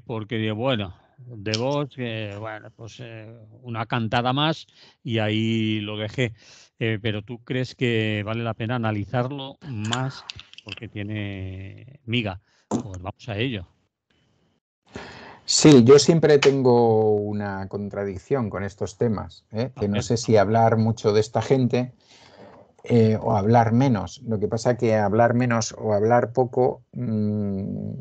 porque, bueno, de voz, bueno, pues una cantada más y ahí lo dejé. Pero ¿tú crees que vale la pena analizarlo más porque tiene miga? Pues vamos a ello. sí, yo siempre tengo una contradicción con estos temas, A que no ver, sé si hablar mucho de esta gente o hablar menos. Lo que pasa que hablar menos o hablar poco, no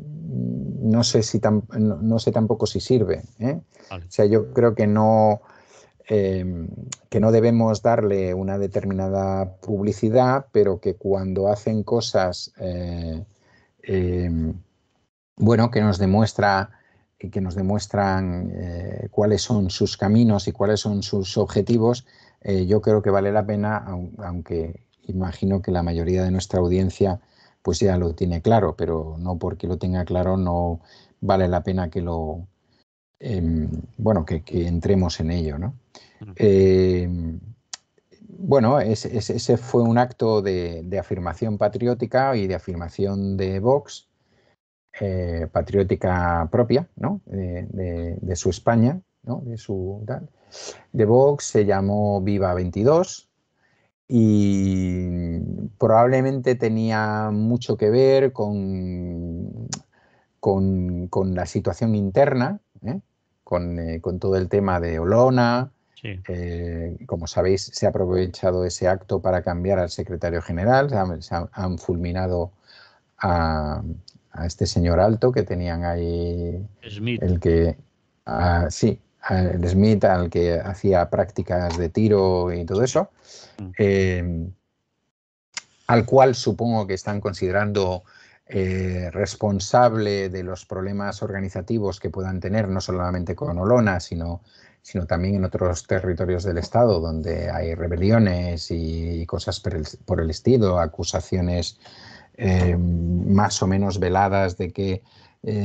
sé si no sé tampoco si sirve. vale. O sea, yo creo que no debemos darle una determinada publicidad, pero que cuando hacen cosas, bueno, que nos demuestran cuáles son sus caminos y cuáles son sus objetivos, yo creo que vale la pena, aunque imagino que la mayoría de nuestra audiencia pues ya lo tiene claro, pero no porque lo tenga claro no vale la pena que bueno, que entremos en ello, ¿no? Eh, bueno, ese fue un acto de afirmación patriótica y de afirmación de Vox, patriótica propia, ¿no? De su España, ¿no? De Vox se llamó Viva 22 y probablemente tenía mucho que ver con la situación interna, con todo el tema de Olona. Sí, Como sabéis, se ha aprovechado ese acto para cambiar al secretario general, han fulminado a, a este señor alto que tenían ahí, Smith. el que, sí, el Smith, al que hacía prácticas de tiro y todo Sí. eso, al cual supongo que están considerando responsable de los problemas organizativos que puedan tener, no solamente con Olona, sino también en otros territorios del Estado donde hay rebeliones y cosas por el estilo, acusaciones más o menos veladas de que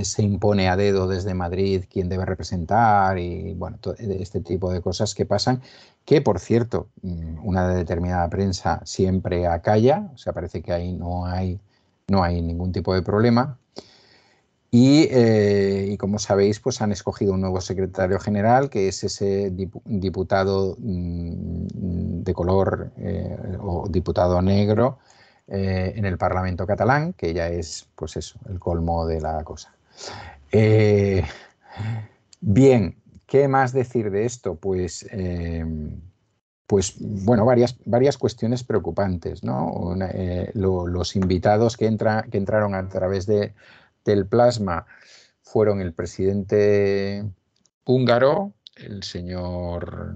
se impone a dedo desde Madrid quién debe representar y bueno, este tipo de cosas que pasan, que por cierto, una determinada prensa siempre acalla, o sea, parece que ahí no hay ningún tipo de problema. Y como sabéis, pues han escogido un nuevo secretario general, que es ese diputado de color o diputado negro en el Parlamento catalán, que ya es, pues eso, el colmo de la cosa. Bien, ¿qué más decir de esto? Pues bueno, varias cuestiones preocupantes, ¿no? Los invitados que entraron a través del plasma fueron el presidente húngaro, el señor,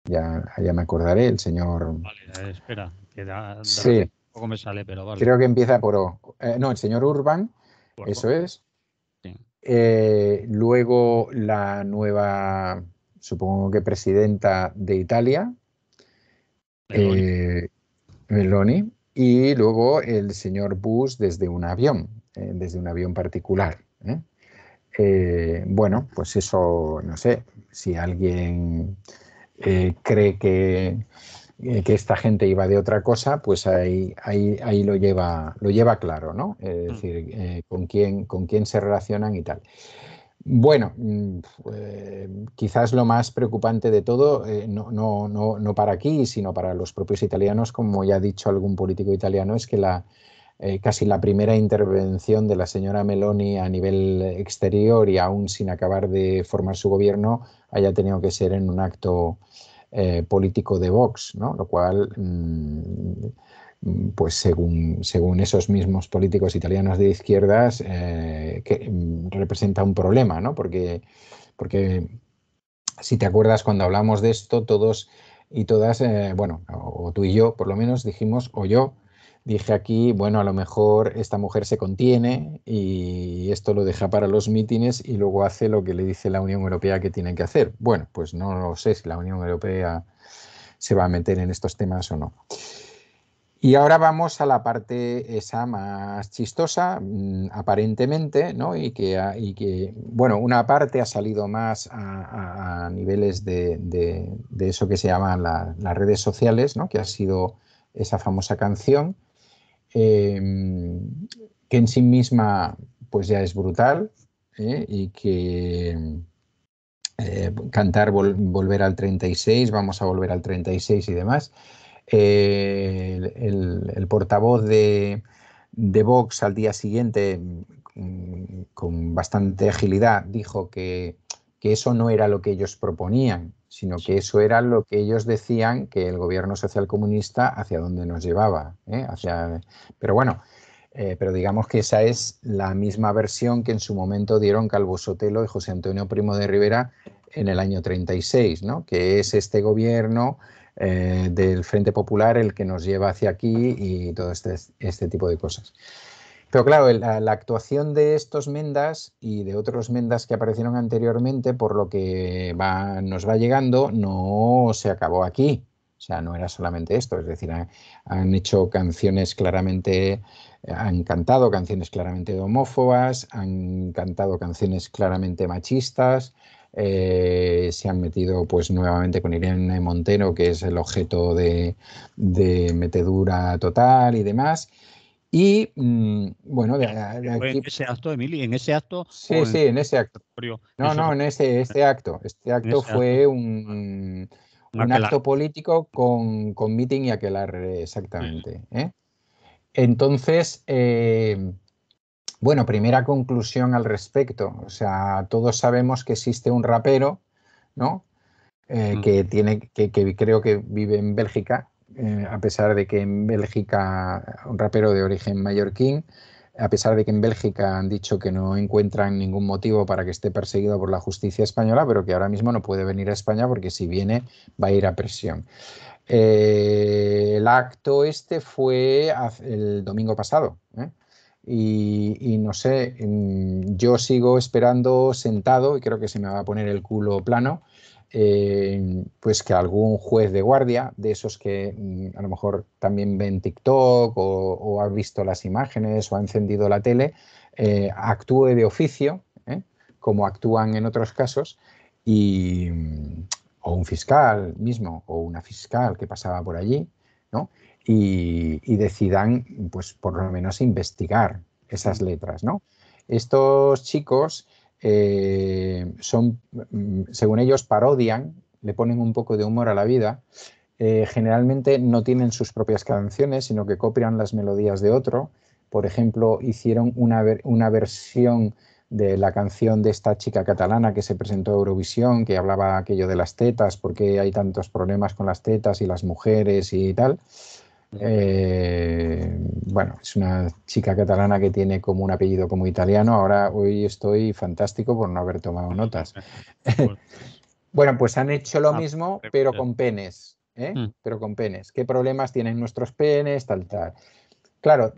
ya me acordaré, el señor, Vale, espera, que de repente sí, poco me sale, pero vale. creo que empieza por O. No, el señor Urban, Bueno, eso es. sí. Luego la nueva, supongo que presidenta de Italia, Meloni. Meloni, y luego el señor Bush desde un avión particular. Bueno, pues eso, no sé, si alguien cree que esta gente iba de otra cosa, pues ahí lo lleva claro, ¿no? Es decir, con quién se relacionan y tal. Bueno, quizás lo más preocupante de todo, no para aquí, sino para los propios italianos, como ya ha dicho algún político italiano, es que casi la primera intervención de la señora Meloni a nivel exterior y aún sin acabar de formar su gobierno haya tenido que ser en un acto político de Vox, ¿no? Lo cual, pues según esos mismos políticos italianos de izquierdas, representa un problema, ¿no? Porque si te acuerdas, cuando hablamos de esto, todos y todas, bueno, o tú y yo por lo menos dijimos, o yo dije aquí, bueno, a lo mejor esta mujer se contiene y esto lo deja para los mítines y luego hace lo que le dice la Unión Europea que tiene que hacer. Bueno, pues no lo sé si la Unión Europea se va a meter en estos temas o no. Y ahora vamos a la parte esa más chistosa, aparentemente, ¿no? Bueno, una parte ha salido más a niveles de eso que se llaman las redes sociales, ¿no? Que ha sido esa famosa canción, que en sí misma pues ya es brutal, y que cantar volver al 36, vamos a volver al 36 y demás. El portavoz de Vox al día siguiente, con bastante agilidad, dijo que eso no era lo que ellos proponían, sino que eso era lo que ellos decían que el gobierno socialcomunista hacia dónde nos llevaba, ¿eh? Pero bueno, pero digamos que esa es la misma versión que en su momento dieron Calvo Sotelo y José Antonio Primo de Rivera en el año 36, ¿no? Que es este gobierno del Frente Popular el que nos lleva hacia aquí y todo este tipo de cosas. Pero claro, la actuación de estos Mendas y de otros Mendas que aparecieron anteriormente, por lo que nos va llegando, no se acabó aquí. O sea, no era solamente esto, es decir, han hecho canciones claramente, han cantado canciones claramente homófobas, han cantado canciones claramente machistas, se han metido pues nuevamente con Irene Montero, que es el objeto de metedura total y demás. Y bueno, de ¿Fue en aquí, ese acto, Emily? ¿En ese acto sí, o sí, en en ese acto. en No, su no, en este acto. Este en acto ese acto? fue Vale. Un un aquelarre. acto político con meeting y aquelarre, Sí, exactamente, ¿eh? Entonces, bueno, primera conclusión al respecto. O sea, todos sabemos que existe un rapero, ¿no? mm, Que creo que vive en Bélgica, a pesar de que en Bélgica, un rapero de origen mallorquín, a pesar de que en Bélgica han dicho que no encuentran ningún motivo para que esté perseguido por la justicia española, pero que ahora mismo no puede venir a España porque si viene va a ir a prisión. El acto este fue el domingo pasado, ¿eh? Y no sé, yo sigo esperando sentado y creo que se me va a poner el culo plano, pues que algún juez de guardia, de esos que a lo mejor también ven TikTok o ha visto las imágenes o ha encendido la tele, actúe de oficio, como actúan en otros casos, y, o un fiscal mismo o una fiscal que pasaba por allí, ¿no? Y decidan, pues por lo menos investigar esas mm, letras, ¿no? Estos chicos según ellos, parodian, le ponen un poco de humor a la vida. Generalmente no tienen sus propias canciones, sino que copian las melodías de otro. Por ejemplo, hicieron una versión de la canción de esta chica catalana que se presentó a Eurovisión, que hablaba aquello de las tetas, porque hay tantos problemas con las tetas y las mujeres y tal. mm. Bueno, es una chica catalana que tiene como un apellido como italiano. Ahora, hoy estoy fantástico por no haber tomado notas. Bueno, Bueno, pues han hecho lo ah, mismo, pero con penes, ¿eh? mm, Pero con penes. ¿Qué problemas tienen nuestros penes? Tal, tal. Claro,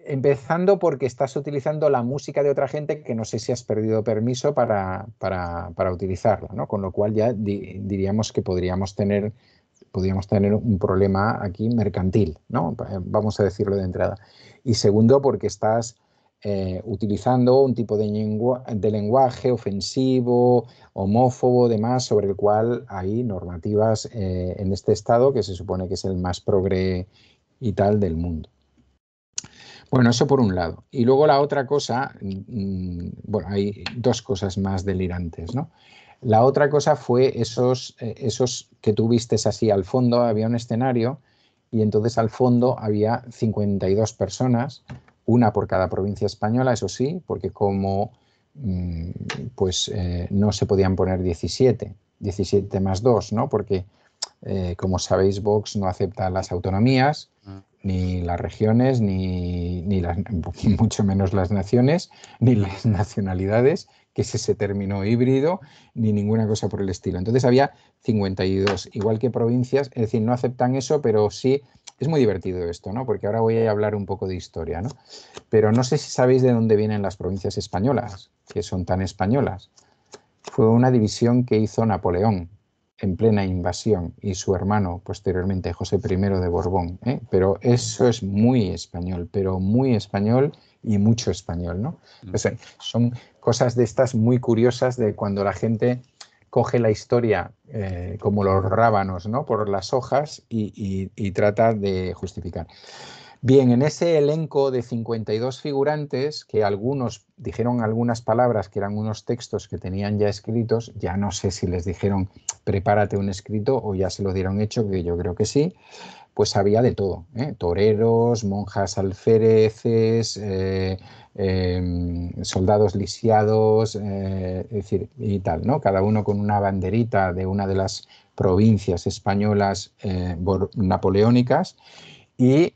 empezando porque estás utilizando la música de otra gente que no sé si has perdido permiso para utilizarla, ¿no? Con lo cual ya diríamos que podríamos tener un problema aquí mercantil, ¿no? Vamos a decirlo de entrada. Y segundo, porque estás utilizando un tipo de lenguaje ofensivo, homófobo, demás, sobre el cual hay normativas en este estado que se supone que es el más progre y tal del mundo. Bueno, eso por un lado. Y luego la otra cosa, bueno, hay dos cosas más delirantes, ¿no? La otra cosa fue esos que tú vistes así al fondo, había un escenario y entonces al fondo había 52 personas, una por cada provincia española, eso sí, porque como mm, pues no se podían poner 17 más 2, ¿no? Porque como sabéis, Vox no acepta las autonomías, Ah, ni las regiones, ni las, mucho menos las naciones, ni las nacionalidades, que es ese término híbrido, ni ninguna cosa por el estilo. Entonces había 52, igual que provincias, es decir, no aceptan eso, pero sí, es muy divertido esto, ¿no? Porque ahora voy a hablar un poco de historia, ¿no? Pero no sé si sabéis de dónde vienen las provincias españolas, que son tan españolas. Fue una división que hizo Napoleón en plena invasión y su hermano posteriormente José I de Borbón, ¿eh? Pero eso es muy español, pero muy español y mucho español, ¿no? mm. Pues, son cosas de estas muy curiosas de cuando la gente coge la historia como los rábanos, ¿no? Por las hojas y trata de justificar. Bien, en ese elenco de 52 figurantes, que algunos dijeron algunas palabras que eran unos textos que tenían ya escritos, ya no sé si les dijeron prepárate un escrito o ya se lo dieron hecho, que yo creo que sí, pues había de todo, ¿eh? Toreros, monjas alféreces, soldados lisiados, es decir, y tal, ¿no? Cada uno con una banderita de una de las provincias españolas napoleónicas y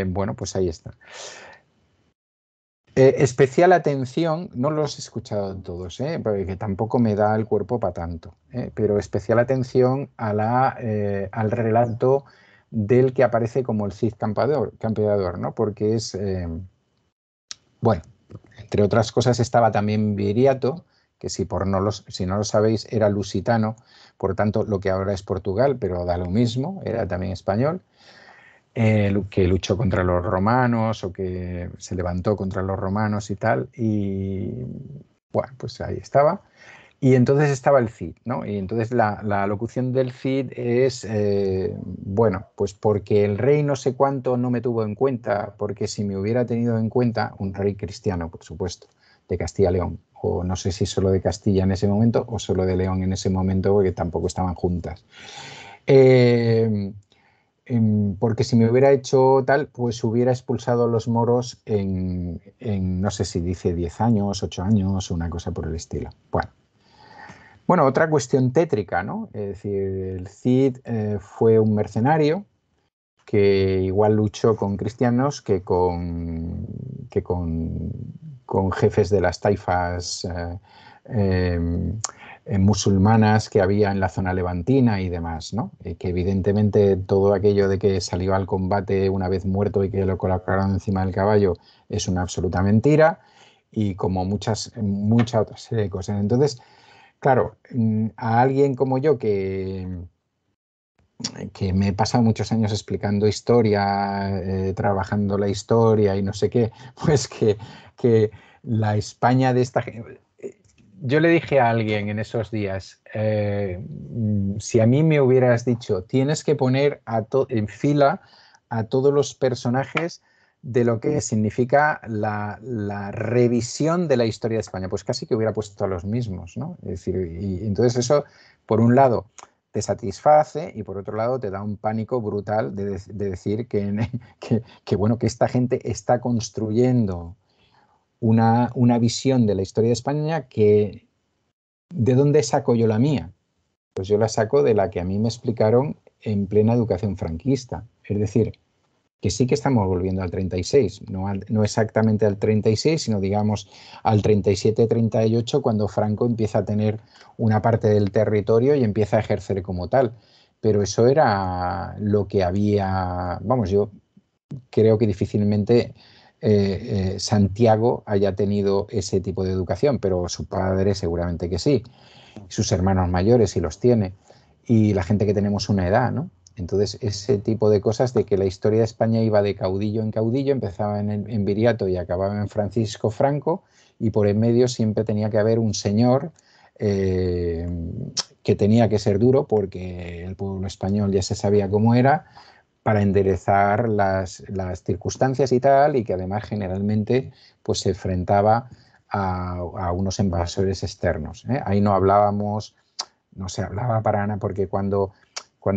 bueno, pues ahí está. Especial atención, no los he escuchado todos, porque tampoco me da el cuerpo para tanto, pero especial atención al relato del que aparece como el Cid Campeador, ¿no? Porque es, bueno, entre otras cosas estaba también Viriato, que si no lo sabéis era lusitano, por tanto lo que ahora es Portugal, pero da lo mismo, era también español. Que luchó contra los romanos o que se levantó contra los romanos y tal. Y bueno, pues ahí estaba. Y entonces estaba el Cid, ¿no? Y entonces la locución del Cid es, bueno, pues porque el rey no sé cuánto no me tuvo en cuenta, porque si me hubiera tenido en cuenta, un rey cristiano, por supuesto, de Castilla-León, o no sé si solo de Castilla en ese momento o solo de León en ese momento, porque tampoco estaban juntas. Eh, Porque si me hubiera hecho tal, pues hubiera expulsado a los moros no sé si dice 10 años, 8 años, una cosa por el estilo. Bueno, otra cuestión tétrica, ¿no? Es decir, el Cid fue un mercenario que igual luchó con cristianos que con jefes de las taifas musulmanas que había en la zona levantina y demás, ¿no? Que evidentemente todo aquello de que salió al combate una vez muerto y que lo colocaron encima del caballo es una absoluta mentira y como muchas otras serie de cosas. Entonces, claro, a alguien como yo que me he pasado muchos años explicando historia, trabajando la historia y no sé qué, pues que la España de esta gente... Yo le dije a alguien en esos días, si a mí me hubieras dicho, tienes que poner en fila a todos los personajes de lo que significa la revisión de la historia de España, pues casi que hubiera puesto a los mismos, ¿no? Es decir, y entonces eso, por un lado, te satisface y por otro lado te da un pánico brutal de decir bueno, que esta gente está construyendo una visión de la historia de España que, ¿de dónde saco yo la mía? Pues yo la saco de la que a mí me explicaron en plena educación franquista. Es decir, que sí que estamos volviendo al 36, no exactamente al 36, sino digamos al 37-38, cuando Franco empieza a tener una parte del territorio y empieza a ejercer como tal. Pero eso era lo que había, vamos, yo creo que difícilmente Santiago haya tenido ese tipo de educación, pero su padre seguramente que sí, sus hermanos mayores sí los tiene, y la gente que tenemos una edad, ¿no? Entonces, ese tipo de cosas de que la historia de España iba de caudillo en caudillo, empezaba en Viriato y acababa en Francisco Franco, y por en medio siempre tenía que haber un señor que tenía que ser duro porque el pueblo español ya se sabía cómo era, para enderezar las circunstancias y tal, y que además generalmente pues, se enfrentaba a unos invasores externos, ¿eh? Ahí no hablábamos, no se hablaba para nada, porque cuando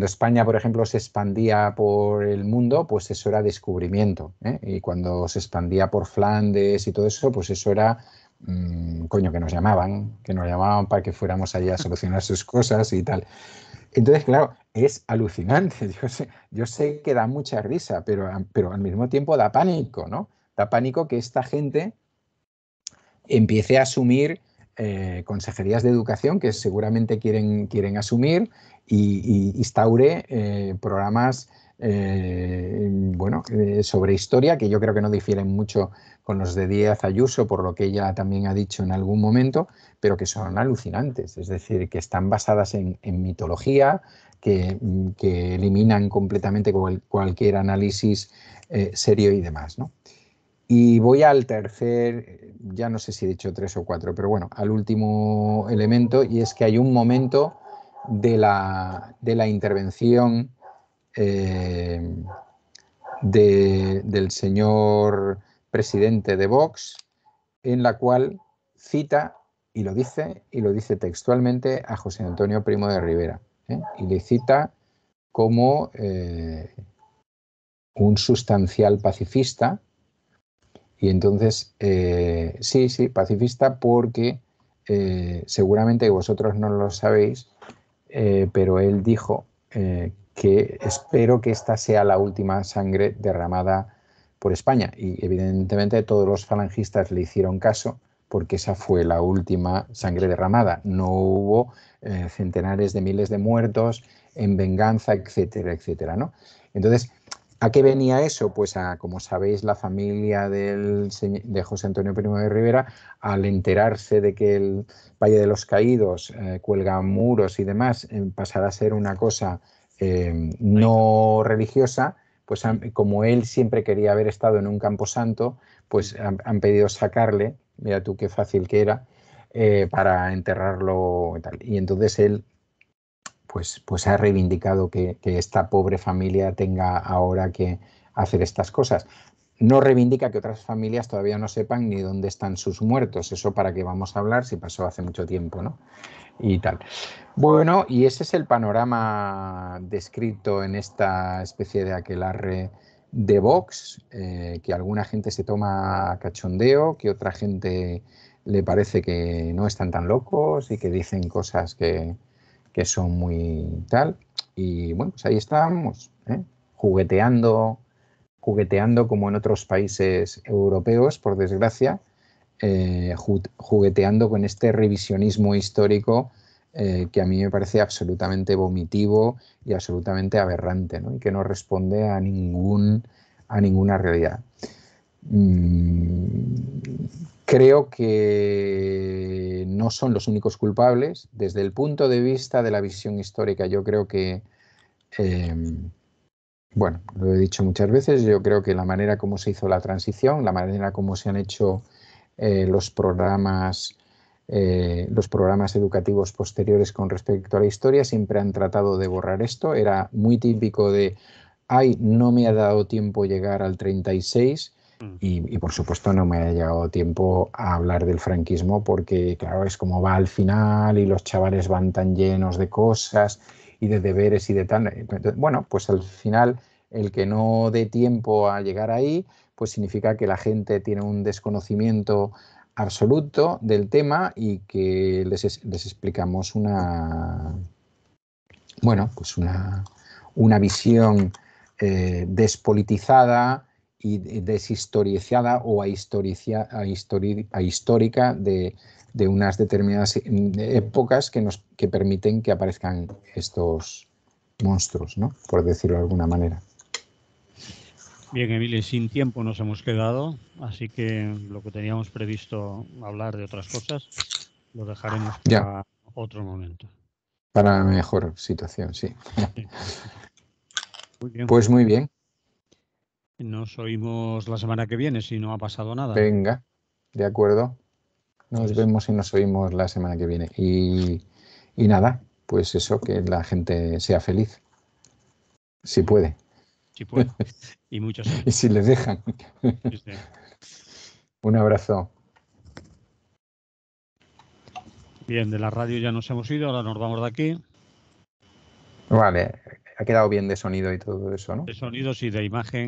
España, por ejemplo, se expandía por el mundo, pues eso era descubrimiento, ¿eh? Y cuando se expandía por Flandes y todo eso, pues eso era, coño, que nos llamaban para que fuéramos allá a solucionar sus cosas y tal. Entonces, claro, es alucinante. Yo sé que da mucha risa, pero al mismo tiempo da pánico, ¿no? Da pánico que esta gente empiece a asumir consejerías de educación que seguramente quieren asumir y instaure programas sobre historia, que yo creo que no difieren mucho con los de Díaz Ayuso, por lo que ella también ha dicho en algún momento, pero que son alucinantes, es decir, que están basadas en mitología, que eliminan completamente cualquier análisis serio y demás, ¿no? Y voy al tercer, ya no sé si he dicho 3 o 4, pero bueno, al último elemento, y es que hay un momento de la intervención eh, del señor presidente de Vox, en la cual cita, y lo dice textualmente, a José Antonio Primo de Rivera, ¿eh? Y le cita como un sustancial pacifista. Y entonces, sí, pacifista, porque seguramente vosotros no lo sabéis, pero él dijo que espero que esta sea la última sangre derramada por España. Y evidentemente todos los falangistas le hicieron caso, porque esa fue la última sangre derramada. No hubo centenares de miles de muertos en venganza, etcétera, etcétera, ¿no? Entonces, ¿a qué venía eso? Pues como sabéis, la familia de José Antonio Primo de Rivera, al enterarse de que el Valle de los Caídos cuelga muros y demás, pasará a ser una cosa no religiosa, pues como él siempre quería haber estado en un camposanto, pues han pedido sacarle, mira tú qué fácil que era, para enterrarlo y tal. Y entonces él pues ha reivindicado que esta pobre familia tenga ahora que hacer estas cosas. No reivindica que otras familias todavía no sepan ni dónde están sus muertos. Eso para qué vamos a hablar si pasó hace mucho tiempo, ¿no? Y tal. Bueno, y ese es el panorama descrito en esta especie de aquelarre de Vox, que alguna gente se toma a cachondeo, que otra gente le parece que no están tan locos y que dicen cosas que son muy tal. Y bueno, pues ahí estamos, ¿eh? Jugueteando como en otros países europeos, por desgracia, jugueteando con este revisionismo histórico que a mí me parece absolutamente vomitivo y absolutamente aberrante, ¿no? Y que no responde a ninguna realidad. Creo que no son los únicos culpables. Desde el punto de vista de la visión histórica, yo creo que, bueno, lo he dicho muchas veces, yo creo que la manera como se hizo la transición, la manera como se han hecho los programas educativos posteriores con respecto a la historia, siempre han tratado de borrar esto. Era muy típico de, ay, no me ha dado tiempo llegar al 36 y por supuesto no me ha llegado tiempo a hablar del franquismo porque, claro, es como va al final y los chavales van tan llenos de cosas y de deberes y de tal. Entonces, bueno, pues al final el que no dé tiempo a llegar ahí, pues significa que la gente tiene un desconocimiento absoluto del tema y que les explicamos pues una visión despolitizada y deshistoricada o ahistórica de unas determinadas épocas que permiten que aparezcan estos monstruos, ¿no? Por decirlo de alguna manera. Bien, Emilio, sin tiempo nos hemos quedado, así que lo que teníamos previsto hablar de otras cosas lo dejaremos para otro momento. Para mejor situación, sí. Sí. Muy bien. Pues muy bien. Nos oímos la semana que viene, si no ha pasado nada. Venga, de acuerdo. Nos Pues, vemos y nos oímos la semana que viene. Y nada, pues eso, que la gente sea feliz, si puede. si puedo. Y muchos años. Y si les dejan. Sí, sí. Un abrazo. Bien, de la radio ya nos hemos ido, ahora nos vamos de aquí. Vale, ha quedado bien de sonido y todo eso, ¿no? De sonidos y de imagen.